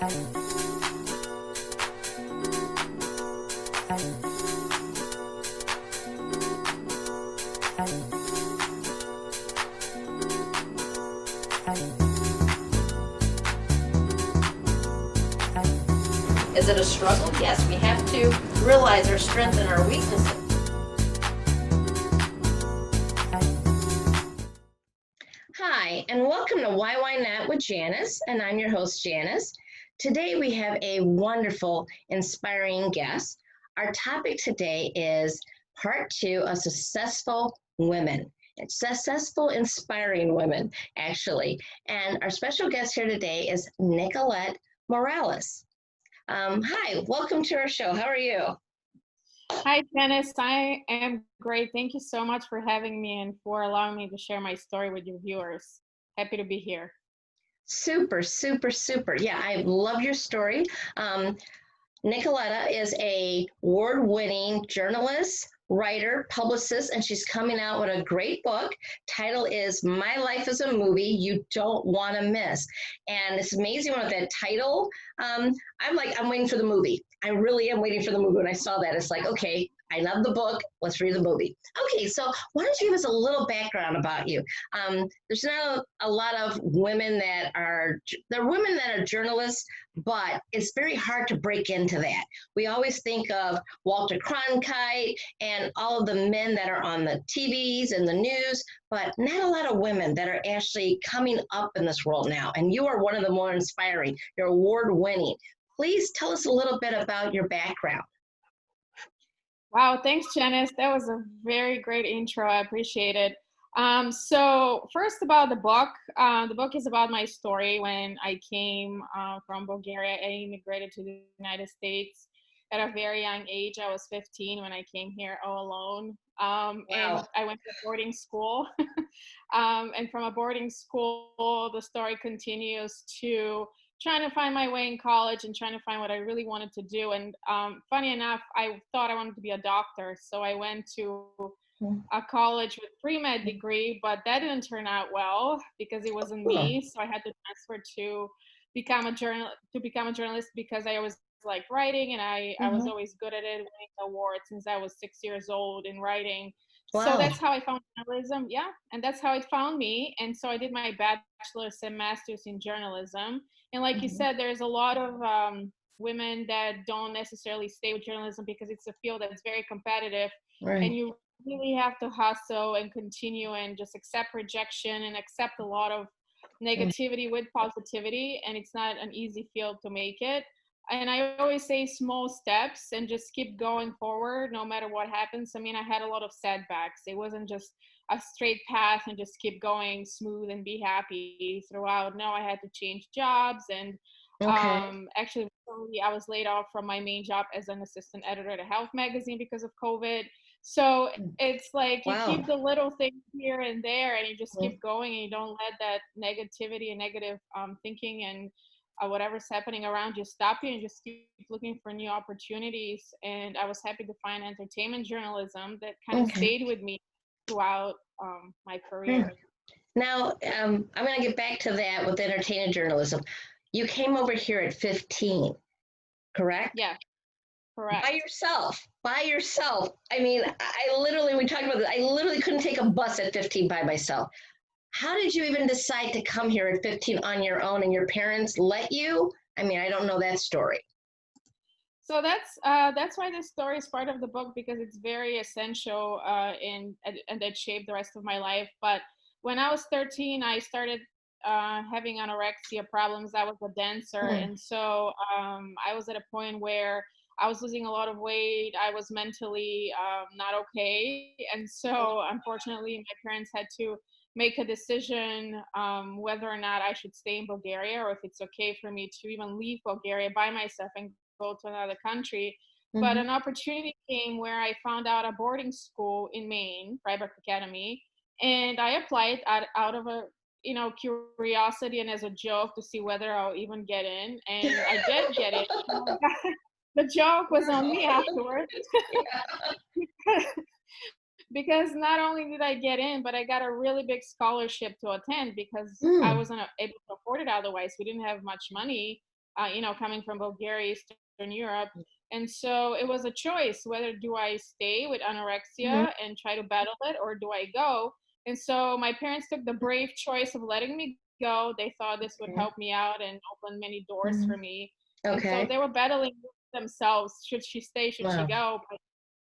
Is it a struggle? Yes, we have to realize our strengths and our weaknesses. Hi, and welcome to Why Not with Janice, and I'm your host, Janice. Today we have a wonderful, inspiring guest. Our topic today is part 2 of successful women. It's successful, inspiring women, actually. And our special guest here today is Nikoleta Morales. Hi, welcome to our show. How are you? Hi, Janice. I am great. Thank you so much for having me and for allowing me to share my story with your viewers. Happy to be here. Super, super, super. Yeah, I love your story. Nikoleta is a award-winning journalist, writer, publicist, and she's coming out with a great book. Title is My Life is a Movie You Don't Want to Miss. And it's amazing with that title. I'm waiting for the movie. I really am waiting for the movie. When I saw that, it's like, okay, I love the book. Let's read the movie. Okay, so why don't you give us a little background about you? There's not a lot of women there are women that are journalists, but it's very hard to break into that. We always think of Walter Cronkite and all of the men that are on the TVs and the news, but not a lot of women that are actually coming up in this world now. And you are one of the more inspiring. You're award-winning. Please tell us a little bit about your background. Wow, thanks, Janice. That was a very great intro. I appreciate it. So first about the book is about my story when I came from Bulgaria. I immigrated to the United States at a very young age. I was 15 when I came here all alone. Wow. And I went to boarding school. And from a boarding school, the story continues to trying to find my way in college and trying to find what I really wanted to do. And funny enough, I thought I wanted to be a doctor. So I went to a college with pre-med degree, but that didn't turn out well because it wasn't me. So I had to transfer to become a journalist because I always liked writing and I was always good at it, winning awards since I was 6 years old in writing. Wow. So that's how I found journalism. Yeah. And that's how it found me. And so I did my bachelor's and master's in journalism. And like you said, there's a lot of women that don't necessarily stay with journalism because it's a field that's very competitive. Right. And you really have to hustle and continue and just accept rejection and accept a lot of negativity with positivity. And it's not an easy field to make it. And I always say small steps and just keep going forward no matter what happens. I mean, I had a lot of setbacks. It wasn't just a straight path and just keep going smooth and be happy throughout. No, I had to change jobs. And actually, I was laid off from my main job as an assistant editor at a health magazine because of COVID. So it's like you keep the little things here and there and you just keep going and you don't let that negativity and negative thinking and whatever's happening around you stop you and just keep looking for new opportunities. And I was happy to find entertainment journalism that kind of stayed with me throughout my career. Now, I'm going to get back to that with entertainment journalism. You came over here at 15, correct? Yeah, correct. By yourself. I mean, we talked about this, I literally couldn't take a bus at 15 by myself. How did you even decide to come here at 15 on your own and your parents let you? I mean, I don't know that story. So that's why this story is part of the book because it's very essential and that shaped the rest of my life. But when I was 13, I started having anorexia problems. I was a dancer. And so I was at a point where I was losing a lot of weight. I was mentally not okay. And so unfortunately, my parents had to make a decision whether or not I should stay in Bulgaria or if it's okay for me to even leave Bulgaria by myself and go to another country. But an opportunity came where I found out a boarding school in Maine, private academy, and I applied out of a curiosity and as a joke to see whether I'll even get in, and I did get in. The joke was on me afterwards. Because not only did I get in, but I got a really big scholarship to attend because I wasn't able to afford it otherwise. We didn't have much money. coming from Bulgaria, Eastern Europe. And so it was a choice, whether do I stay with Mhm. anorexia and try to battle it, or do I go? And so my parents took the brave choice of letting me go. They thought this would Okay. help me out and open many doors Mhm. for me. And so Okay. they were battling themselves. Should she stay? Should she Wow. go?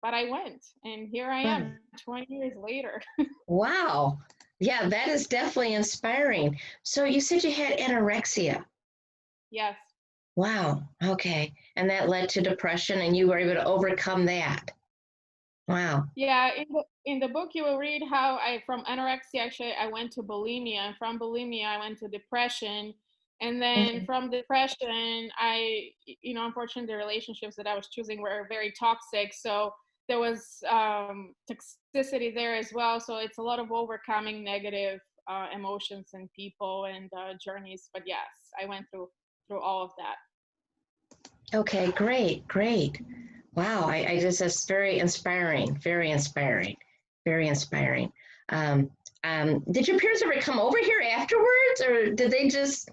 But I went. And here I Wow. am 20 years later. Wow. Yeah, that is definitely inspiring. So you said you had anorexia. Yes. Wow. Okay. And that led to depression, and you were able to overcome that. Wow. Yeah, in the book you will read how I from anorexia actually I went to bulimia, and from bulimia I went to depression, and then Mhm. from depression unfortunately the relationships that I was choosing were very toxic, so there was toxicity there as well. So it's a lot of overcoming negative emotions and people and journeys. But yes, I went through all of that. Okay, great, great. Wow, I just, that's very inspiring, very inspiring, very inspiring. Um, did your parents ever come over here afterwards, or did they just,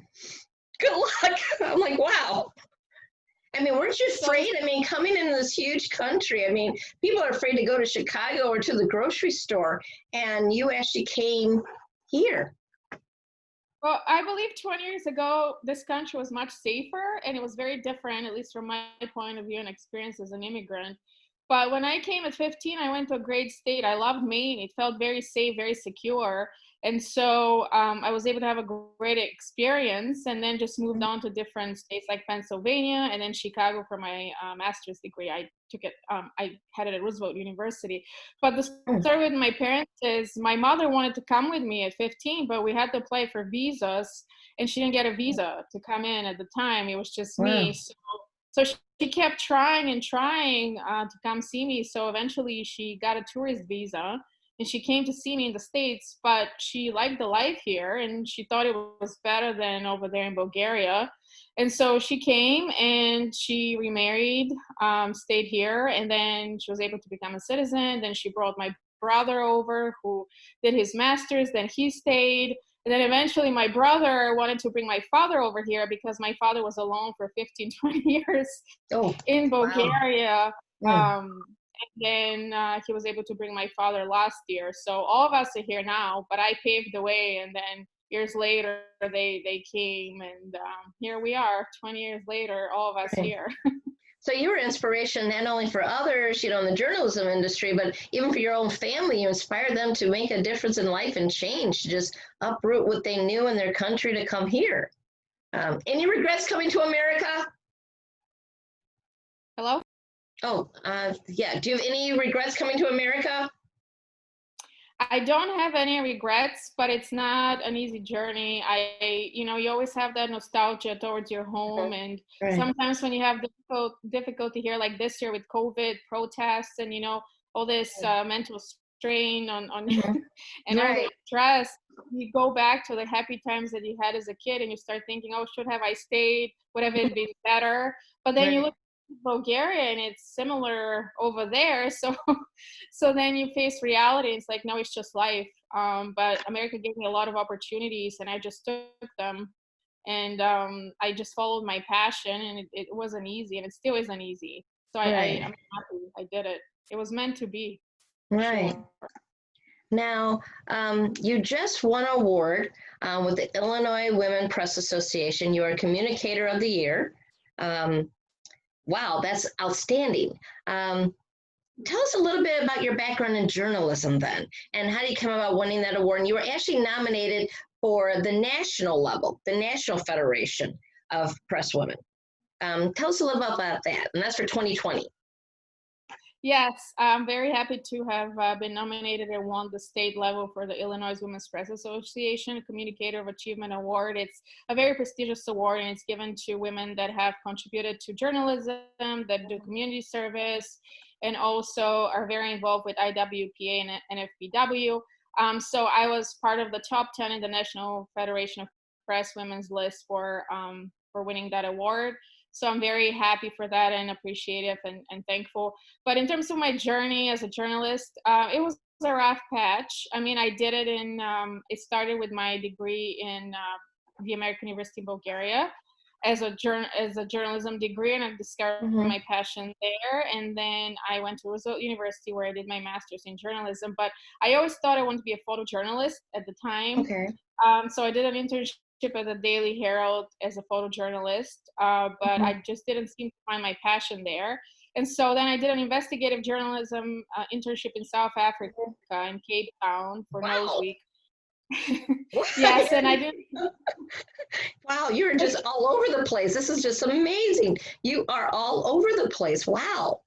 good luck? I'm like, wow. I mean, weren't you So afraid? I mean, coming into this huge country, I mean, people are afraid to go to Chicago or to the grocery store, and you actually came here. Well, I believe 20 years ago, this country was much safer and it was very different, at least from my point of view and experience as an immigrant. But when I came at 15, I went to a great state. I loved Maine. It felt very safe, very secure. And so I was able to have a great experience and then just moved on to different states like Pennsylvania and then Chicago for my master's degree. I had it at Roosevelt University. But the Mm, story with my parents is my mother wanted to come with me at 15, but we had to apply for visas, and she didn't get a visa to come in at the time. It was just wow. me. So she kept trying and trying to come see me. So eventually she got a tourist visa and she came to see me in the States, but she liked the life here and she thought it was better than over there in Bulgaria. And so she came and she remarried, stayed here, and then she was able to become a citizen. Then she brought my brother over who did his master's, then he stayed. And then eventually my brother wanted to bring my father over here because my father was alone for 15, 20 years Oh, in wow. Bulgaria. Mm, And then he was able to bring my father last year. So all of us are here now, but I paved the way. And then years later, they came. And here we are, 20 years later, all of us right. here. So you were inspiration not only for others, in the journalism industry, but even for your own family. You inspired them to make a difference in life and change, to just uproot what they knew in their country to come here. Any regrets coming to America? Hello? Oh, yeah. Do you have any regrets coming to America? I don't have any regrets, but it's not an easy journey. You always have that nostalgia towards your home, Mhm. and Right. sometimes when you have difficulty here, like this year with COVID protests, and all this mental strain on Mhm. and all the Right. stress, you go back to the happy times that you had as a kid, and you start thinking, "Oh, should have I stayed? Would have it been better?" But then you Right. look at Bulgaria, and it's similar over there, so so then you face reality. It's like, no, it's just life. But America gave me a lot of opportunities and I just took them. And I just followed my passion, and it wasn't easy, and it still isn't easy. So I'm Right. happy I did it. It was meant to be, for Right. sure. Now, you just won an award with the Illinois Women Press Association. You are Communicator of the Year. Um, wow, that's outstanding. Tell us a little bit about your background in journalism then, and how do you come about winning that award? And you were actually nominated for the national level, the National Federation of Press Women. Tell us a little bit about that, and that's for 2020. Yes, I'm very happy to have been nominated and won the state level for the Illinois Women's Press Association Communicator of Achievement Award. It's a very prestigious award, and it's given to women that have contributed to journalism, that do community service, and also are very involved with IWPA and NFPW. So I was part of the top 10 in the National Federation of Press Women's list for winning that award. So I'm very happy for that and appreciative and thankful. But in terms of my journey as a journalist, it was a rough patch. I mean, I did it it started with my degree in the American University in Bulgaria. as a journalism degree, and I discovered Mm-hmm. my passion there. And then I went to Result University where I did my master's in journalism. But I always thought I wanted to be a photojournalist at the time. Okay. So I did an internship at the Daily Herald as a photojournalist, but Mm-hmm. I just didn't seem to find my passion there. And so then I did an investigative journalism internship in South Africa in Cape Town for Wow. Noseweek. Wow. Yes, and I did. Wow, you're just all over the place. This is just amazing. You are all over the place. Wow.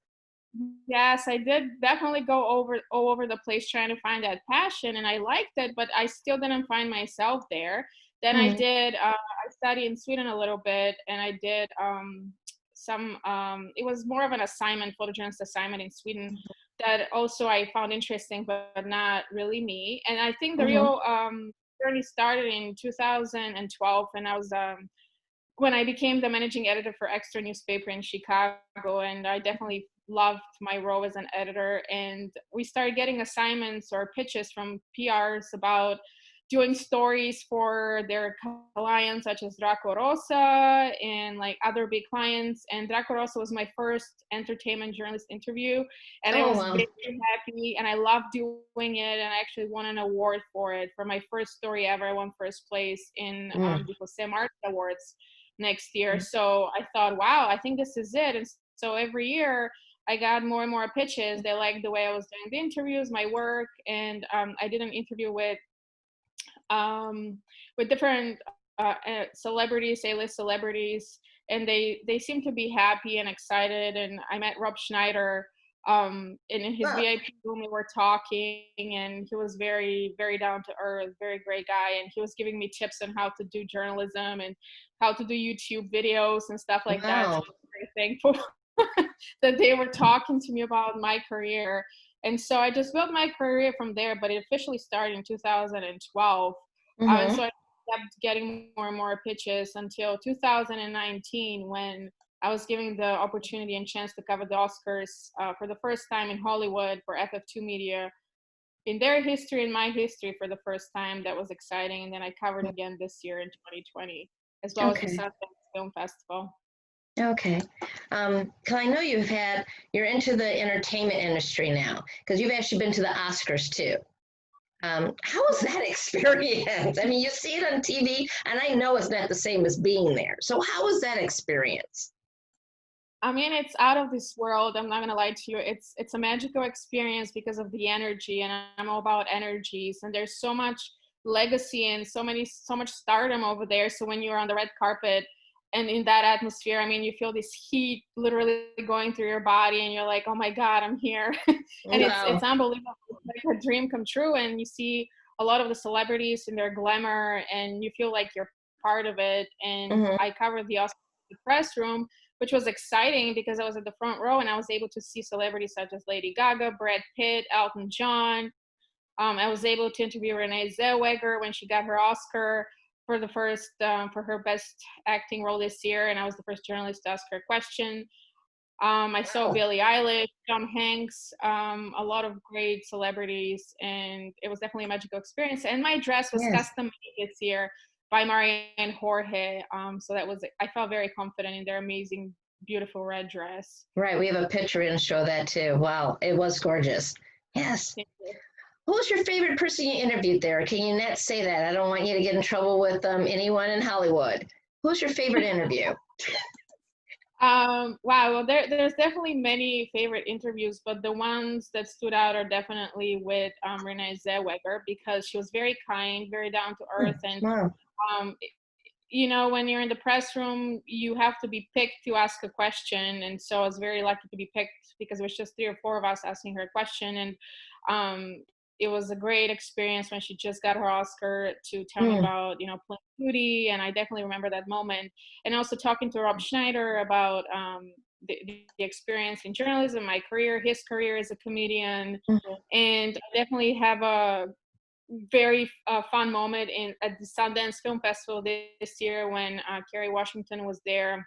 Yes, I did definitely go all over the place trying to find that passion, and I liked it, but I still didn't find myself there. Then Mm-hmm. I studied in Sweden a little bit, and I did some. It was more of an assignment, photojournalist assignment in Sweden, that also I found interesting, but not really me. And I think the Mm-hmm. real journey started in 2012, and I was when I became the managing editor for Extra newspaper in Chicago, and I definitely loved my role as an editor. And we started getting assignments or pitches from PRs about doing stories for their clients, such as Draco Rosa and like other big clients. And Draco Rosa was my first entertainment journalist interview, and I Oh, was wow. very happy, and I loved doing it. And I actually won an award for it for my first story ever. I won first place in Mm. the Jose Marti Awards next year. So I thought, wow, I think this is it. And so every year I got more and more pitches. They liked the way I was doing the interviews, my work, and I did an interview with different celebrities, A-list celebrities, and they seemed to be happy and excited. And I met Rob Schneider in his Wow. VIP room. We were talking, and he was very, very down to earth, very great guy. And he was giving me tips on how to do journalism and how to do YouTube videos and stuff like that. So Wow. I was very thankful that they were talking to me about my career. And so I just built my career from there, but it officially started in 2012. And Mm-hmm. so I kept getting more and more pitches until 2019, when I was given the opportunity and chance to cover the Oscars for the first time in Hollywood for FF2 Media, in their history and my history for the first time. That was exciting. And then I covered again this year in 2020, as well as the Okay. Sundance Film Festival. Okay. 'Cause I know you're into the entertainment industry now, because you've actually been to the Oscars too. How was that experience? I mean, you see it on TV, and I know it's not the same as being there. So how was that experience? I mean, it's out of this world. I'm not gonna lie to you. It's a magical experience because of the energy, and I'm all about energies. And there's so much legacy and so much stardom over there. So when you're on the red carpet and in that atmosphere, I mean, you feel this heat literally going through your body, and you're like, oh my God, I'm here. And it's Wow. unbelievable. It's like a dream come true. And you see a lot of the celebrities in their glamour, and you feel like you're part of it. And Mm-hmm. I covered the Oscars in the press room, which was exciting because I was at the front row and I was able to see celebrities such as Lady Gaga, Brad Pitt, Elton John. I was able to interview Renee Zellweger when she got her Oscar for for her best acting role this year, and I was the first journalist to ask her a question. I saw Wow. Billie Eilish, Tom Hanks, a lot of great celebrities, and it was definitely a magical experience. And my dress was Yes. custom made this year by Marianne Jorge, so I felt very confident in their amazing, beautiful red dress. Right. We have a picture and show that too. Wow. It was gorgeous. Yes. Thank you. Who was your favorite person you interviewed there? Can you not say that? I don't want you to get in trouble with anyone in Hollywood. Who's your favorite interview? Wow. Well, there's definitely many favorite interviews, but the ones that stood out are definitely with Renee Zellweger, because she was very kind, very down to earth, and Wow. um, when you're in the press room, you have to be picked to ask a question. And so I was very lucky to be picked because it was just 3 or 4 of us asking her a question. And it was a great experience when she just got her Oscar to tell me Mm. about, playing Judy. And I definitely remember that moment. And also talking to Rob Schneider about the experience in journalism, my career, his career as a comedian. Mhm. And I definitely have a very fun moment at the Sundance Film Festival this year when Kerry Washington was there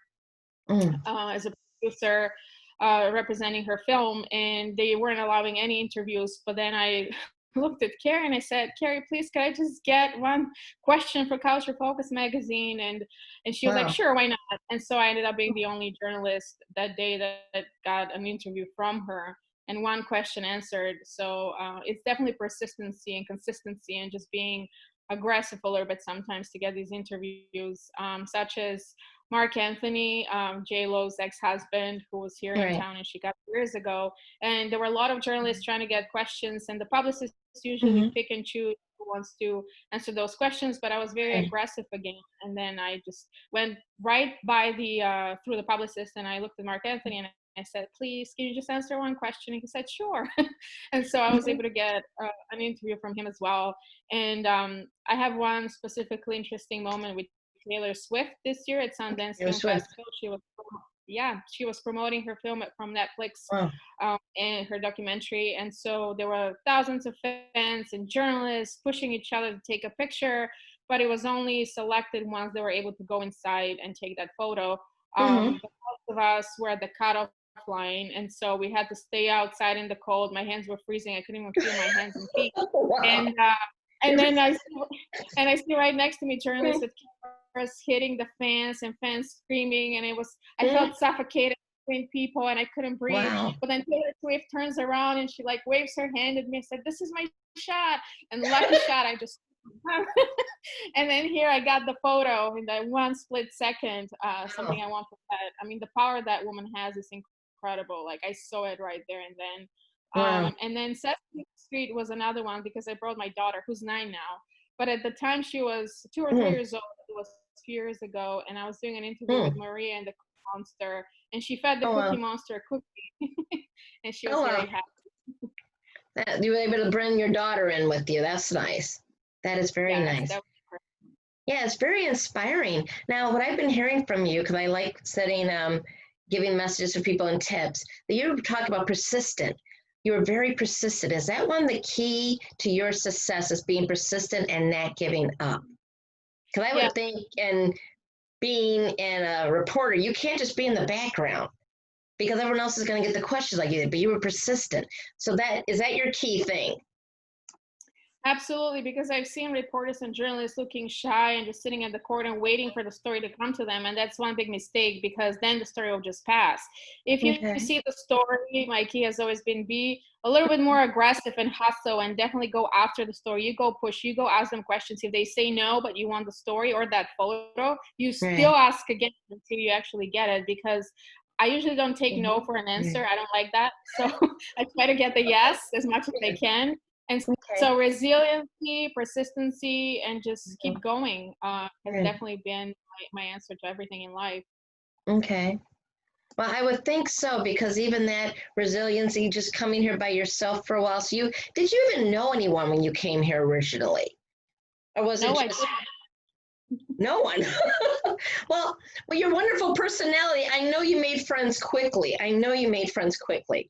Mm. as a producer representing her film, and they weren't allowing any interviews. But then I looked at Carrie and I said, Carrie, please, could I just get one question for Culture Focus magazine? And she was like, Wow. sure, why not? And so I ended up being the only journalist that day that got an interview from her and one question answered. So it's definitely persistency and consistency and just being aggressive a little bit sometimes to get these interviews, such as Mark Anthony, J-Lo's ex-husband, who was here in Right. town and she got years ago. And there were a lot of journalists trying to get questions, and the publicists usually Mm-hmm. pick and choose who wants to answer those questions. But I was very Right. aggressive again, and then I just went right by the through the publicist, and I looked at Mark Anthony and I said, please, can you just answer one question? And he said, sure. And so I was Mhm. able to get an interview from him as well. And I have one specifically interesting moment with Taylor Swift this year at Sundance Taylor Film Swift. Festival. She was promoting her film from Netflix Wow. and her documentary. And so there were thousands of fans and journalists pushing each other to take a picture, but it was only selected ones that were able to go inside and take that photo. Mm-hmm. But most of us were at the cutoff line, and so we had to stay outside in the cold. My hands were freezing. I couldn't even feel my hands and feet. Wow. And then I see right next to me journalists with cameras hitting the fans and fans screaming, and I felt suffocated between people and I couldn't breathe. Wow. But then Taylor Swift turns around and she like waves her hand at me and said, "This is my shot." And lucky shot, I just and then here I got the photo in that one split second. Wow. Something I want to add. I mean, the power that woman has is incredible. Like I saw it right there and then. Wow. And then Sesame Street was another one because I brought my daughter, who's 9 now. But at the time she was 2 or 3 years old. It was a few years ago, and I was doing an interview with Mm. Maria and the Cookie Monster, and she fed the Oh Cookie wow. Monster a cookie, and she was Oh very wow. happy. You were able to bring your daughter in with you. That's nice. That is very Yes, nice. that was great. Yeah, it's very inspiring. Now, what I've been hearing from you, because I like giving messages to people and tips, that you talk about persistent. You're very persistent. Is that one of the key to your success is being persistent and not giving up? Because I Yeah, would think in being in a reporter, you can't just be in the background because everyone else is going to get the questions like you did, but you were persistent. So is that your key thing? absolutely, because I've seen reporters and journalists looking shy and just sitting at the court and waiting for the story to come to them. And that's one big mistake because then the story will just pass. If you Okay. see the story, my key has always been be a little bit more aggressive and hustle and definitely go after the story. You go push, you go ask them questions. If they say no, but you want the story or that photo, you still Right. ask again until you actually get it because I usually don't take no Mhm. for an answer. Right. I don't like that. So I try to get the yes as much as I can. And Okay. so resiliency, persistency, and just Mhm. keep going has Right. definitely been my answer to everything in life. Okay. Well, I would think so because even that resiliency, just coming here by yourself for a while. So did you even know anyone when you came here originally, or was it No, I just didn't. no one? well, your wonderful personality. I know you made friends quickly. I know you made friends quickly.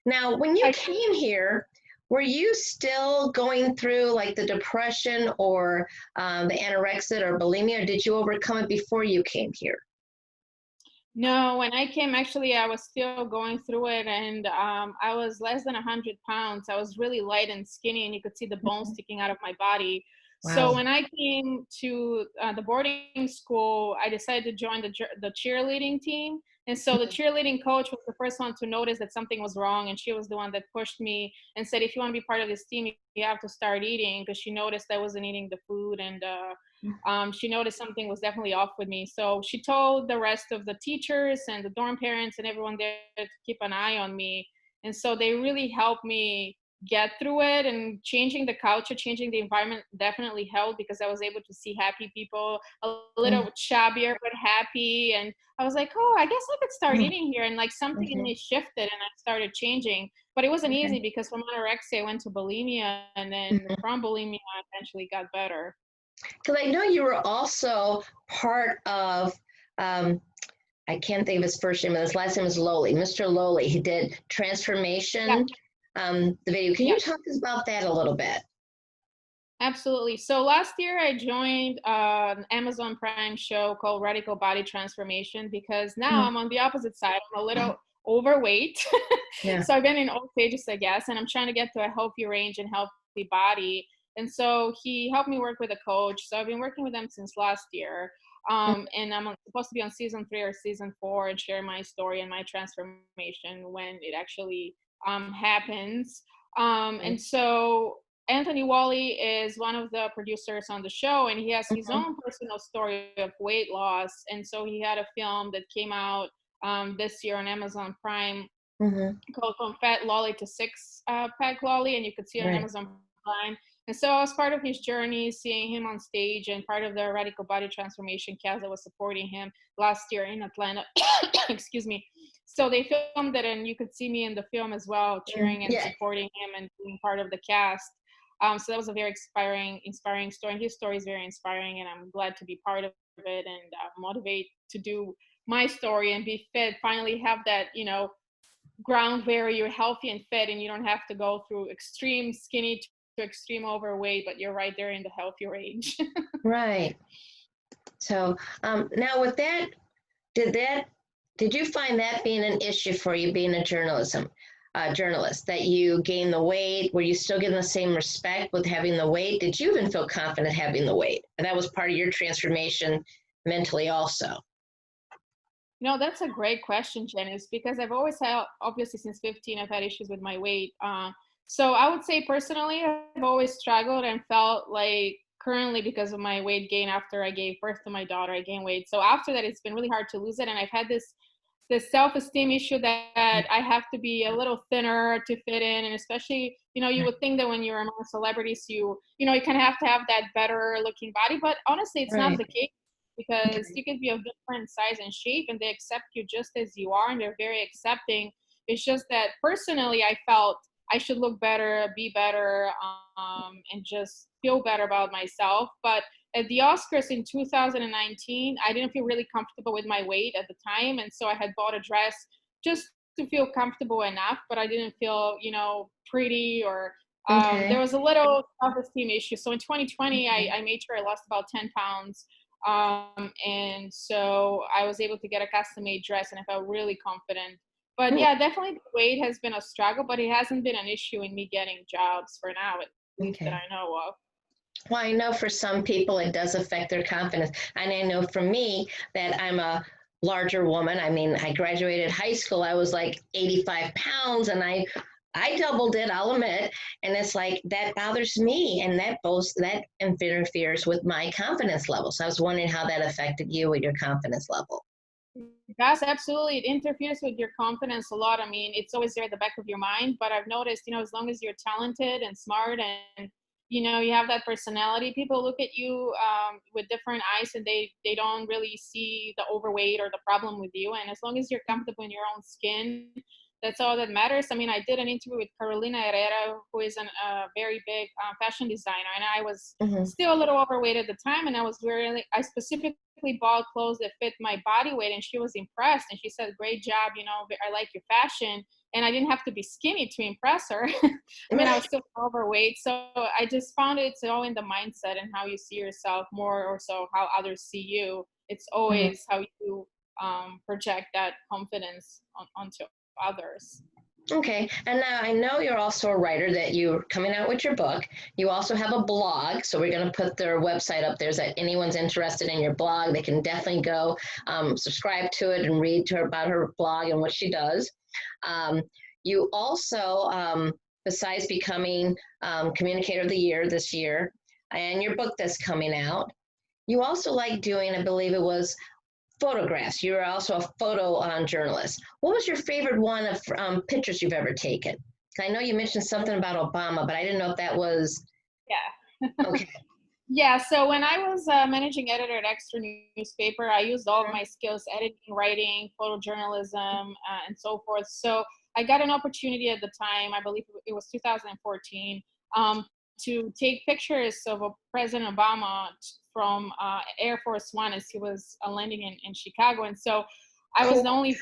Now, when you I, came here, were you still going through like the depression or the anorexia or bulimia, or did you overcome it before you came here? no, when I came, actually, I was still going through it, and I was less than 100 pounds. I was really light and skinny, and you could see the bones sticking out of my body. So Wow. when I came to the boarding school, I decided to join the cheerleading team. And so the cheerleading coach was the first one to notice that something was wrong, and she was the one that pushed me and said, "If you want to be part of this team, you have to start eating," because she noticed I wasn't eating the food, and she noticed something was definitely off with me. So she told the rest of the teachers and the dorm parents and everyone there to keep an eye on me. And so they really helped me get through it, and changing the culture, changing the environment definitely helped because I was able to see happy people, a little shabbier but happy. And I was like, oh, I guess I could start eating here. And like something in Okay. me shifted and I started changing. But it wasn't Okay. easy because from anorexia, I went to bulimia, and then Mhm. from bulimia, I eventually got better. Because I know you were also part of, um, I can't think of his first name, but his last name is Lowly, Mr. Lowly. He did Yeah, Transformation, the video. Can yeah. you talk about that a little bit? Absolutely. So last year I joined an Amazon Prime show called Radical Body Transformation because now Mhm. I'm on the opposite side. I'm a little overweight. Yeah. So I've been in all stages, I guess, and I'm trying to get to a healthy range and healthy body. And so he helped me work with a coach. So I've been working with them since last year. And I'm supposed to be on season 3 or season 4 and share my story and my transformation when it actually happens. And so Anthony Wally is one of the producers on the show, and he has his own personal story of weight loss. And so he had a film that came out this year on Amazon Prime called From Fat Lolly to Six Pack Lolly, and you could see it on Amazon Prime. And so I was part of his journey, seeing him on stage, and part of the Radical Body Transformation cast that was supporting him last year in Atlanta. Excuse me. So they filmed it, and you could see me in the film as well, cheering and supporting him and being part of the cast. So that was a very inspiring story. And his story is very inspiring, and I'm glad to be part of it and motivate to do my story and be fit, finally have that, ground where you're healthy and fit and you don't have to go through extreme skinny to extreme overweight, but you're right there in the healthy range. Right. So now with that, did you find that being an issue for you being a journalist, that you gained the weight? Were you still getting the same respect with having the weight? Did you even feel confident having the weight? And that was part of your transformation mentally also. That's a great question, Janice, because I've always had, obviously since 15, I've had issues with my weight. So I would say personally, I've always struggled and felt like currently because of my weight gain after I gave birth to my daughter, I gained weight. So after that, it's been really hard to lose it. And I've had this self-esteem issue that I have to be a little thinner to fit in. And especially, you would think that when you're among celebrities, you kind of have to have that better looking body. But honestly, it's not the case, because you can be of different size and shape and they accept you just as you are, and they're very accepting. It's just that personally, I felt I should look better, be better, and just feel better about myself. But at the Oscars in 2019, I didn't feel really comfortable with my weight at the time. And so I had bought a dress just to feel comfortable enough, but I didn't feel, pretty, or there was a little self-esteem issue. So in 2020, I made sure I lost about 10 pounds. And so I was able to get a custom-made dress, and I felt really confident. But yeah, definitely the weight has been a struggle, but it hasn't been an issue in me getting jobs for now, at least that I know of. Well, I know for some people it does affect their confidence. And I know for me that I'm a larger woman. I mean, I graduated high school, I was like 85 pounds, and I doubled it, I'll admit. And it's like, that bothers me, and that interferes with my confidence level. So I was wondering how that affected you with your confidence level. Yes, absolutely. It interferes with your confidence a lot. I mean, it's always there at the back of your mind, but I've noticed, as long as you're talented and smart and, you have that personality, people look at you with different eyes, and they don't really see the overweight or the problem with you. And as long as you're comfortable in your own skin, that's all that matters. I mean, I did an interview with Carolina Herrera, who is a very big fashion designer, and I was still a little overweight at the time, and I specifically bought clothes that fit my body weight, and she was impressed, and she said, "Great job, I like your fashion." And I didn't have to be skinny to impress her. I mean, I was still overweight. So I just found it's all in the mindset and how you see yourself, more or so how others see you. It's always how you project that confidence onto others. Okay. And now I know you're also a writer, that you're coming out with your book. You also have a blog. So we're going to put their website up there, so that anyone's interested in your blog, they can definitely go subscribe to it and read to her about her blog and what she does. You also, besides becoming Communicator of the Year this year, and your book that's coming out, you also like doing, I believe it was, photographs. You're also a photo journalist. What was your favorite one of pictures you've ever taken? I know you mentioned something about Obama, but I didn't know if that was... Yeah. Okay. Yeah, so when I was managing editor at Extra newspaper, I used all of my skills: editing, writing, photojournalism, and so forth. So I got an opportunity at the time, I believe it was 2014, to take pictures of President Obama from Air Force One as he was landing in Chicago. And so I was the only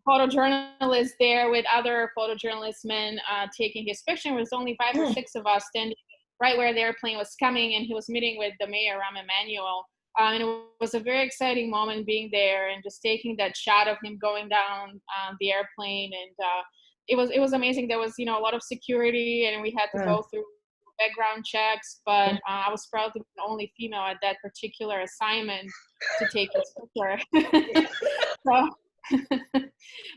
photojournalist there, with other photojournalist men taking his picture. There was only 5 or 6 of us standing right where the airplane was coming, and he was meeting with the mayor, Rahm Emanuel. And it was a very exciting moment being there and just taking that shot of him going down the airplane. And it was amazing. There was, a lot of security, and we had to go through background checks, but I was proud to be the only female at that particular assignment to take his picture. So,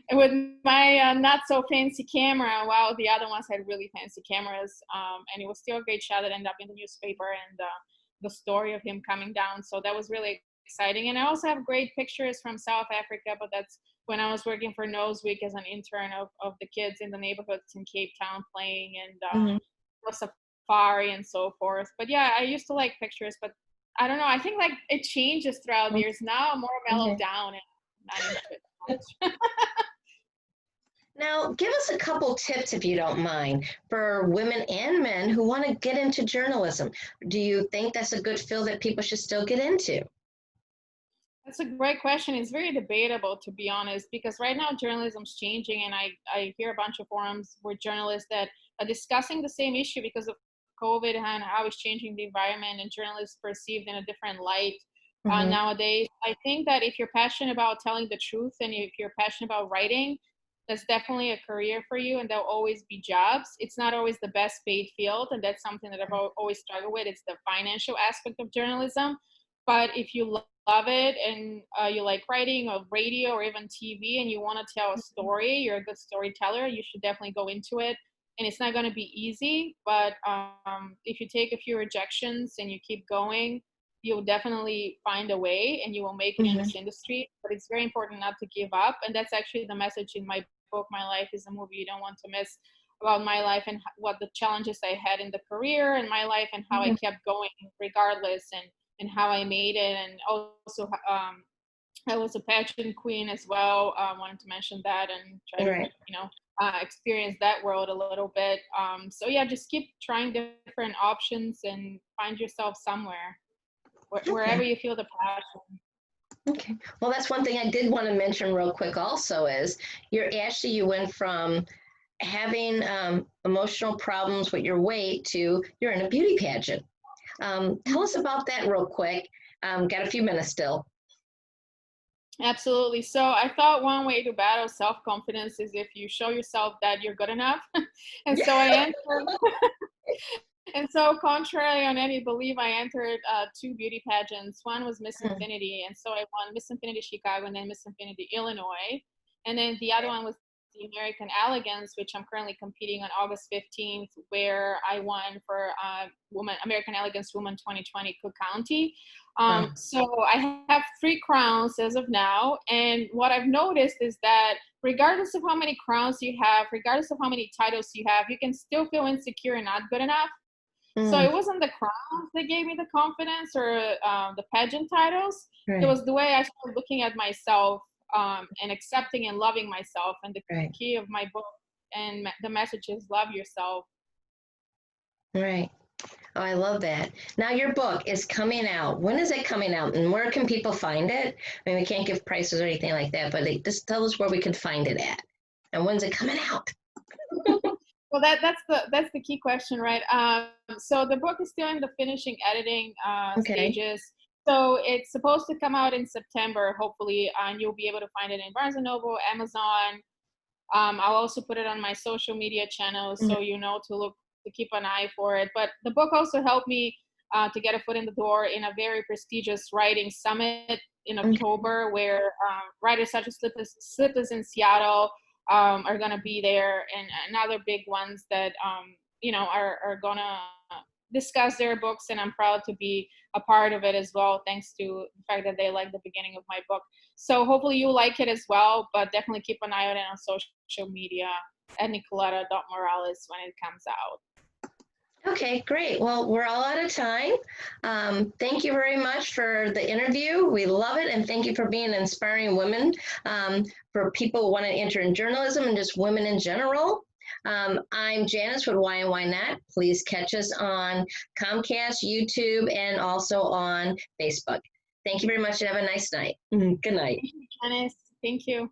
and with my not so fancy camera, while the other ones had really fancy cameras, and it was still a great shot that ended up in the newspaper and the story of him coming down. So that was really exciting. And I also have great pictures from South Africa, but that's when I was working for Nose Week as an intern of the kids in the neighborhoods in Cape Town playing and safari and so forth. But yeah, I used to like pictures, but I don't know. I think like it changes throughout the years. Now I'm more mellowed down and not into it much. Now, give us a couple tips, if you don't mind, for women and men who want to get into journalism. Do you think that's a good field that people should still get into? That's a great question. It's very debatable, to be honest, because right now journalism's changing, and I hear a bunch of forums where journalists that are discussing the same issue because of COVID and how it's changing the environment, and journalists perceived in a different light nowadays. I think that if you're passionate about telling the truth and if you're passionate about writing, that's definitely a career for you, and there'll always be jobs. It's not always the best paid field, and that's something that I've always struggled with. It's the financial aspect of journalism. But if you love it and you like writing or radio or even TV and you want to tell a story, you're a good storyteller, you should definitely go into it. And it's not going to be easy, but if you take a few rejections and you keep going, you'll definitely find a way and you will make it in this industry. But it's very important not to give up. And that's actually the message in my book, My Life is a Movie You Don't Want to Miss, about my life and what the challenges I had in the career and my life and how I kept going regardless, and how I made it. And also I was a pageant queen as well. Wanted to mention that and try to, experience that world a little bit. So yeah, just keep trying different options and find yourself somewhere, wherever you feel the passion. Okay. Well, that's one thing I did want to mention real quick also is you went from having emotional problems with your weight to you're in a beauty pageant. Tell us about that real quick. Got a few minutes still. Absolutely. So I thought one way to battle self-confidence is if you show yourself that you're good enough. And so I entered. And so contrary on any belief, I entered 2 beauty pageants. One was Miss Infinity. And so I won Miss Infinity Chicago and then Miss Infinity Illinois. And then the other one was the American Elegance, which I'm currently competing on August 15th, where I won for American Elegance Woman 2020 Cook County. So I have 3 crowns as of now. And what I've noticed is that regardless of how many crowns you have, regardless of how many titles you have, you can still feel insecure and not good enough. So it wasn't the crowns that gave me the confidence or the pageant titles. It was the way I started looking at myself and accepting and loving myself. And the key of my book and the message is love yourself. Right. Oh, I love that. Now your book is coming out. When is it coming out and where can people find it? I mean, we can't give prices or anything like that, but just tell us where we can find it at. And when's it coming out? Well, that's the key question, right? So the book is still in the finishing editing stages. So it's supposed to come out in September, hopefully, and you'll be able to find it in Barnes & Noble, Amazon. I'll also put it on my social media channels so you know to keep an eye for it. But the book also helped me to get a foot in the door in a very prestigious writing summit in October, where writers such as Slippers in Seattle are going to be there, and other big ones that are going to discuss their books, and I'm proud to be a part of it as well, thanks to the fact that they like the beginning of my book. So hopefully you like it as well, but definitely keep an eye on it on social media at Nikoleta.Morales when it comes out. Okay, great. Well, we're all out of time. Thank you very much for the interview. We love it. And thank you for being inspiring women, for people who want to enter in journalism and just women in general. I'm Janice with Why and Why Not. Please catch us on Comcast, YouTube, and also on Facebook. Thank you very much and have a nice night. Good night. Thank you, Janice. Thank you.